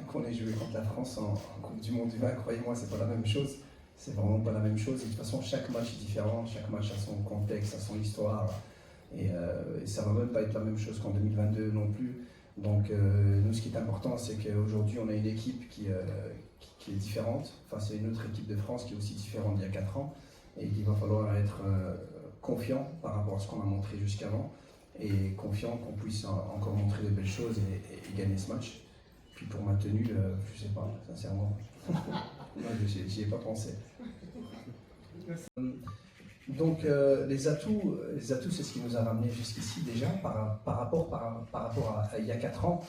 Qu'on ait joué contre la France en Coupe du Monde du vin, croyez-moi, c'est pas la même chose. C'est vraiment pas la même chose. Et de toute façon, chaque match est différent, chaque match a son contexte, a son histoire. Et ça va même pas être la même chose qu'en 2022 non plus. Donc nous, ce qui est important, c'est qu'aujourd'hui, on a une équipe qui est différente. Enfin, c'est une autre équipe de France qui est aussi différente d'il y a 4 ans. Et qu'il va falloir être confiant par rapport à ce qu'on a montré jusqu'avant. Et confiant qu'on puisse encore montrer de belles choses et gagner ce match. Puis pour ma tenue, je sais pas, sincèrement. Moi, j'y ai pas pensé. Donc les atouts, c'est ce qui nous a ramené jusqu'ici déjà par rapport à il y a 4 ans.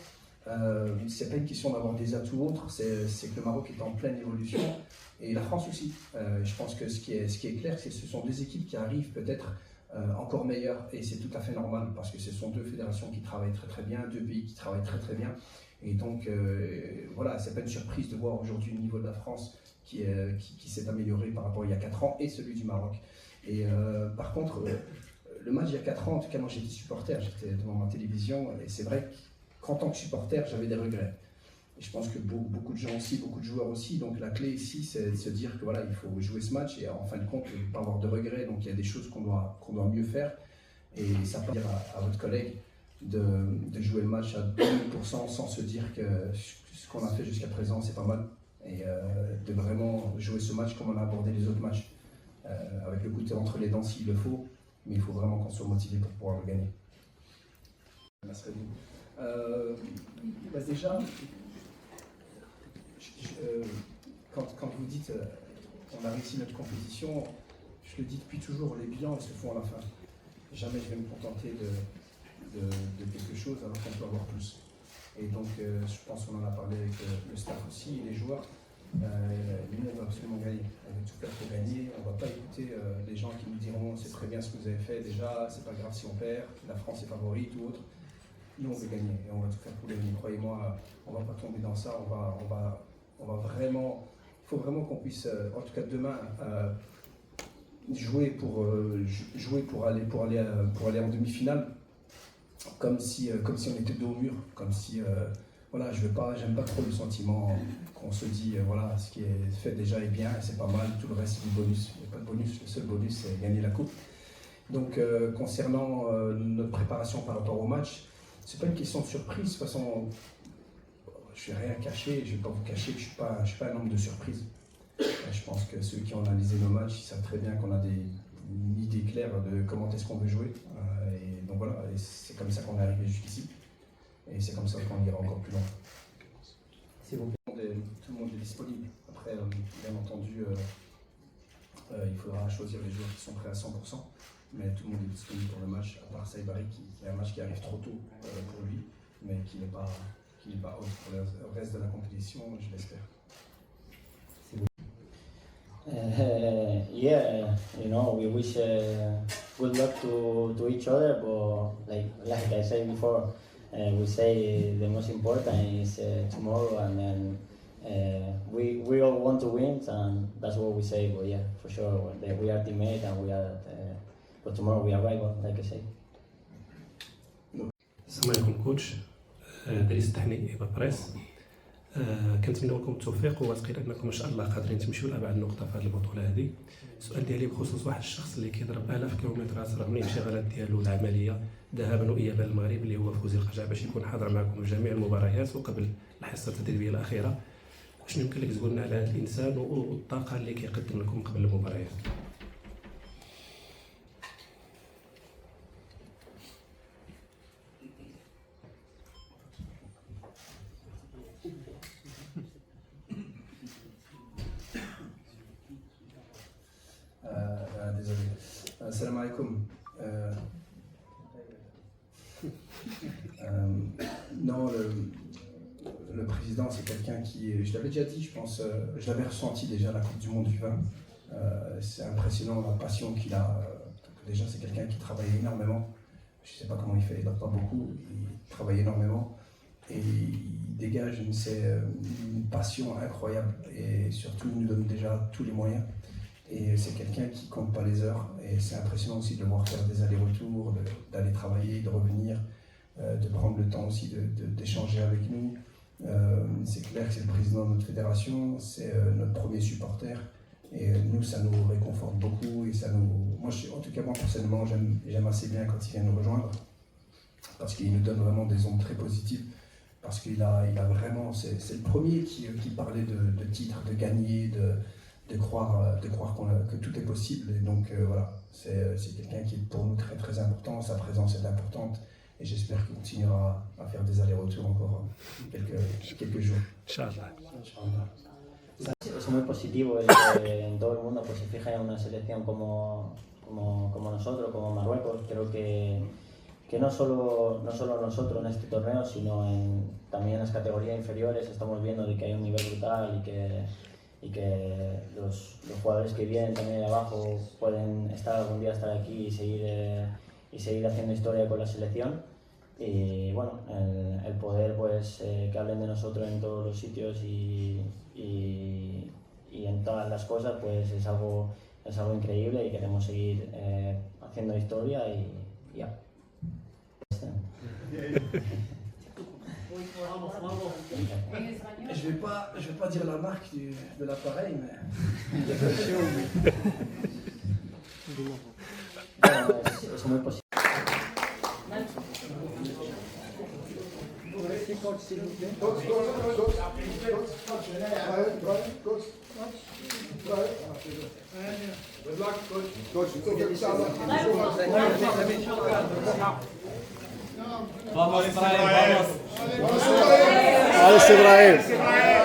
C'est pas une question d'avoir des atouts autres, c'est que le Maroc est en pleine évolution et la France aussi. Je pense que ce qui est clair, c'est que ce sont deux équipes qui arrivent peut-être encore meilleures et c'est tout à fait normal parce que ce sont deux fédérations qui travaillent très très bien, deux pays qui travaillent très très bien. Et donc, voilà, c'est pas une surprise de voir aujourd'hui le niveau de la France qui s'est amélioré par rapport à il y a 4 ans et celui du Maroc. Et par contre, le match il y a 4 ans, en tout cas moi j'étais supporter, j'étais devant ma télévision et c'est vrai qu'en tant que supporter, j'avais des regrets. Et je pense que beaucoup de gens aussi, beaucoup de joueurs aussi. Donc la clé ici, c'est de se dire que voilà, il faut jouer ce match et en fin de compte, ne pas avoir de regrets. Donc il y a des choses qu'on doit mieux faire. Et ça peut dire à votre collègue de jouer le match à 2000% sans se dire que ce qu'on a fait jusqu'à présent, c'est pas mal. Et de vraiment jouer ce match comme on a abordé les autres matchs. Avec le couteau entre les dents s'il le faut. Mais il faut vraiment qu'on soit motivé pour pouvoir le gagner. Déjà, quand vous dites on a réussi notre compétition, je le dis depuis toujours, les bilans ils se font à la fin. Jamais je vais me contenter de quelque chose alors qu'on peut avoir plus. Et donc je pense qu'on en a parlé avec le staff aussi, les joueurs. Nous on va absolument gagner, on va tout faire pour gagner, on ne va pas écouter les gens qui nous diront c'est très bien ce que vous avez fait déjà, c'est pas grave si on perd, la France est favorite ou autre. Nous on veut gagner et on va tout faire pour gagner, croyez-moi, on ne va pas tomber dans ça, on va vraiment, il faut vraiment qu'on puisse, en tout cas demain, jouer pour aller en demi-finale, comme si on était dos au mur, comme si, voilà, j'aime pas trop le sentiment qu'on se dit, voilà, ce qui est fait déjà est bien, c'est pas mal, tout le reste c'est du bonus, il n'y a pas de bonus, le seul bonus c'est gagner la coupe. Donc concernant notre préparation par rapport au match, c'est pas une question de surprise, de toute façon, je vais rien cacher, je vais pas vous cacher que je suis pas un homme de surprise. Je pense que ceux qui ont analysé nos matchs, ils savent très bien qu'on a une idée claire de comment est-ce qu'on veut jouer. Et donc voilà, et c'est comme ça qu'on est arrivé jusqu'ici. Et c'est comme ça qu'on ira encore plus loin. Tout le monde est disponible. Après, bien entendu, il faudra choisir les joueurs qui sont prêts à 100%. Mais tout le monde est disponible pour le match, à part Saïbari qui est un match qui arrive trop tôt pour lui, mais qui n'est pas out pour le reste de la compétition, je l'espère. Yeah, we wish good luck to each other, but like I said before, we say the most important is tomorrow, and then we all want to win, and that's what we say. But yeah, for sure, we are teammates, and but tomorrow we are rival, like I say. السلام عليكم كوتش، دريس التحني إيبا بريس. كنتمنى لكم التوفيق وواثقين انكم ان شاء الله قادرين تمشيو لابعد نقطه في هذه البطوله هذه. السؤال ديالي بخصوص واحد الشخص اللي كيضرب الاف الكيلومترات رغم الانشغالات ديالو العمليه ذهابا وايابا للمغرب اللي هو فوزي القجع باش يكون حاضر معكم في جميع المباريات وقبل الحصه التدريبيه الاخيره. شنو يمكن لك تقول لنا على هذا الانسان والطاقه اللي كيقدم لكم قبل المباريات؟ Désolé. Salam alaikum. Non, le président, c'est quelqu'un qui, je l'avais déjà dit, je pense, je l'avais ressenti déjà à la Coupe du Monde du vin. C'est impressionnant la passion qu'il a. Déjà, c'est quelqu'un qui travaille énormément. Je ne sais pas comment il fait, il ne dort pas beaucoup, il travaille énormément. Et il dégage une passion incroyable. Et surtout, il nous donne déjà tous les moyens. Et c'est quelqu'un qui ne compte pas les heures. Et c'est impressionnant aussi de le voir faire des allers-retours, d'aller travailler, de revenir, de prendre le temps aussi d'échanger avec nous. C'est clair que c'est le président de notre fédération, c'est notre premier supporter. Et nous, ça nous réconforte beaucoup. Et ça nous... en tout cas, moi personnellement, j'aime assez bien quand il vient nous rejoindre. Parce qu'il nous donne vraiment des ondes très positives. Parce qu'il a vraiment... C'est le premier qui parlait de titres, de gagner, de croire que tout est possible. Et donc voilà, c'est quelqu'un qui est pour nous très très important. Sa présence est importante. Et j'espère qu'il continuera à faire des allers-retours encore quelques jours. Inch'Allah. Es muy positivo el que en todo el mundo pues, se fija en una selección como nosotros, como Marruecos. Creo que no solo nosotros en este torneo, sino también en las categorías inferiores estamos viendo de que hay un nivel brutal y que los jugadores que vienen también de abajo pueden algún día estar aquí y seguir haciendo historia con la selección. Y bueno, el poder pues que hablen de nosotros en todos los sitios y en todas las cosas pues es algo increíble y queremos seguir haciendo historia y ya. Je vais pas dire la marque de l'appareil, mais es muy positivo. Vamos Israel, vamos.